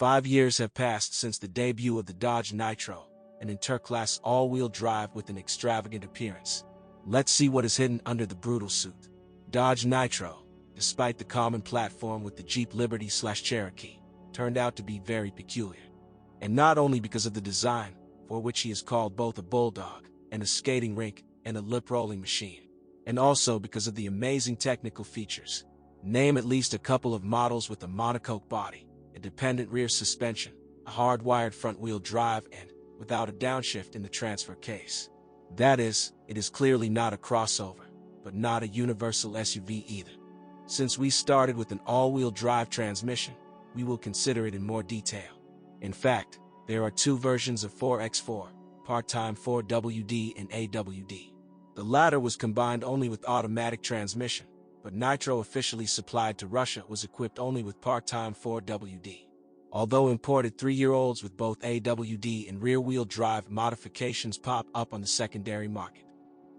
5 years have passed since the debut of the Dodge Nitro, an interclass all-wheel drive with an extravagant appearance. Let's see what is hidden under the brutal suit. Dodge Nitro, despite the common platform with the Jeep Liberty/Cherokee, turned out to be very peculiar. And not only because of the design, for which he is called both a bulldog, and a skating rink, and a lip-rolling machine, and also because of the amazing technical features. Name at least a couple of models with a monocoque body, a dependent rear suspension, a hardwired front-wheel drive, and without a downshift in the transfer case. That is, it is clearly not a crossover, but not a universal SUV either. Since we started with an all-wheel drive transmission, we will consider it in more detail. In fact, there are two versions of 4x4, part-time 4WD and AWD. The latter was combined only with automatic transmission, but Nitro officially supplied to Russia was equipped only with part-time 4WD. Although imported 3-year-olds with both AWD and rear-wheel drive modifications pop up on the secondary market.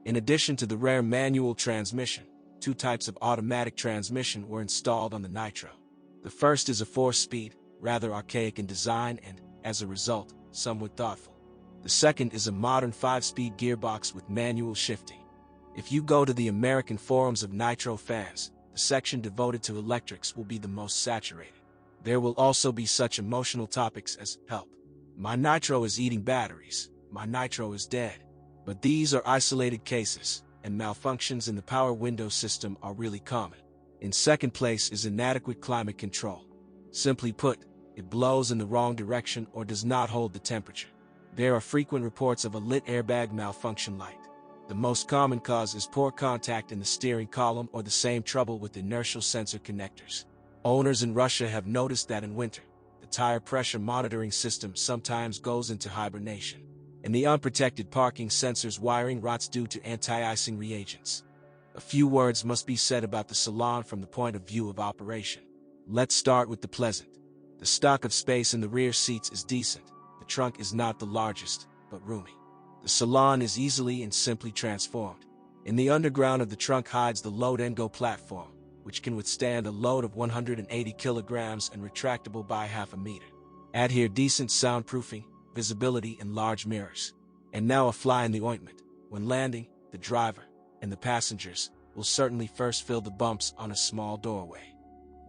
In addition to the rare manual transmission, two types of automatic transmission were installed on the Nitro. The first is a 4-speed, rather archaic in design and, as a result, somewhat thoughtful. The second is a modern 5-speed gearbox with manual shifting. If you go to the American forums of Nitro fans, the section devoted to electrics will be the most saturated. There will also be such emotional topics as, "Help, my Nitro is eating batteries, my Nitro is dead." But these are isolated cases, and malfunctions in the power window system are really common. In second place is inadequate climate control. Simply put, it blows in the wrong direction or does not hold the temperature. There are frequent reports of a lit airbag malfunction light. The most common cause is poor contact in the steering column or the same trouble with inertial sensor connectors. Owners in Russia have noticed that in winter, the tire pressure monitoring system sometimes goes into hibernation, and the unprotected parking sensor's wiring rots due to anti-icing reagents. A few words must be said about the salon from the point of view of operation. Let's start with the pleasant. The stock of space in the rear seats is decent. The trunk is not the largest, but roomy. The salon is easily and simply transformed. In the underground of the trunk hides the load and go platform, which can withstand a load of 180 kilograms and retractable by half a meter. Add here decent soundproofing, visibility, and large mirrors. And now a fly in the ointment. When landing, the driver and the passengers will certainly first feel the bumps on a small doorway.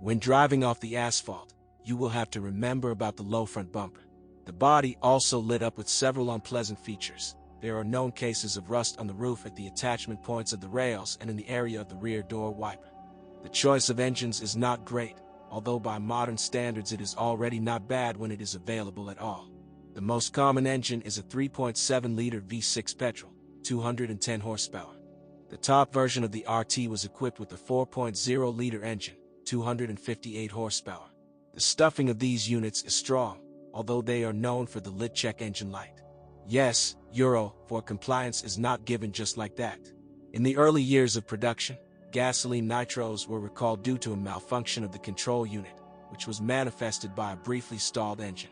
When driving off the asphalt, you will have to remember about the low front bumper. The body also lit up with several unpleasant features. There are known cases of rust on the roof at the attachment points of the rails and in the area of the rear door wiper. The choice of engines is not great, although by modern standards it is already not bad when it is available at all. The most common engine is a 3.7-liter V6 petrol, 210 horsepower. The top version of the RT was equipped with a 4.0-liter engine, 258 horsepower. The stuffing of these units is strong, although they are known for the lit check engine light. Yes, Euro 4 compliance is not given just like that. In the early years of production, gasoline Nitros were recalled due to a malfunction of the control unit, which was manifested by a briefly stalled engine.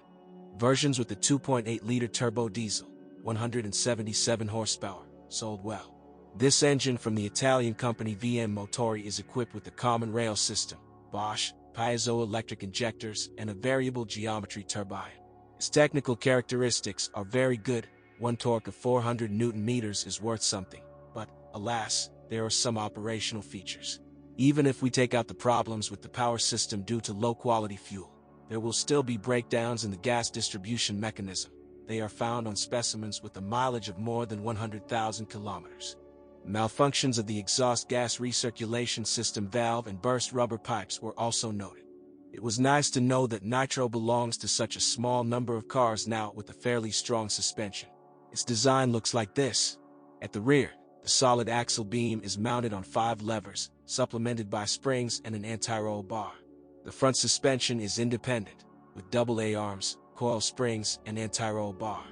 Versions with the 2.8-liter turbo diesel, 177 horsepower, sold well. This engine from the Italian company VM Motori is equipped with a common rail system, Bosch, piezoelectric injectors, and a variable geometry turbine. Its technical characteristics are very good. One torque of 400 Nm is worth something, but, alas, there are some operational features. Even if we take out the problems with the power system due to low-quality fuel, there will still be breakdowns in the gas distribution mechanism. They are found on specimens with a mileage of more than 100,000 kilometers. Malfunctions of the exhaust gas recirculation system valve and burst rubber pipes were also noted. It was nice to know that Nitro belongs to such a small number of cars now with a fairly strong suspension. Its design looks like this. At the rear, the solid axle beam is mounted on 5 levers, supplemented by springs and an anti-roll bar. The front suspension is independent, with AA arms, coil springs, and anti-roll bar.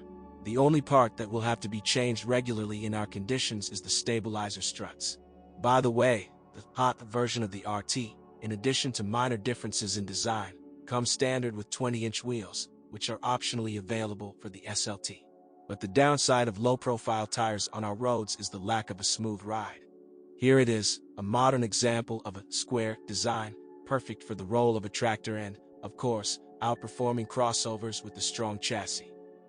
The only part that will have to be changed regularly in our conditions is the stabilizer struts. By the way, the hot version of the RT, in addition to minor differences in design, comes standard with 20-inch wheels, which are optionally available for the SLT. But the downside of low-profile tires on our roads is the lack of a smooth ride. Here it is, a modern example of a square design, perfect for the role of a tractor and, of course, outperforming crossovers with the strong chassis.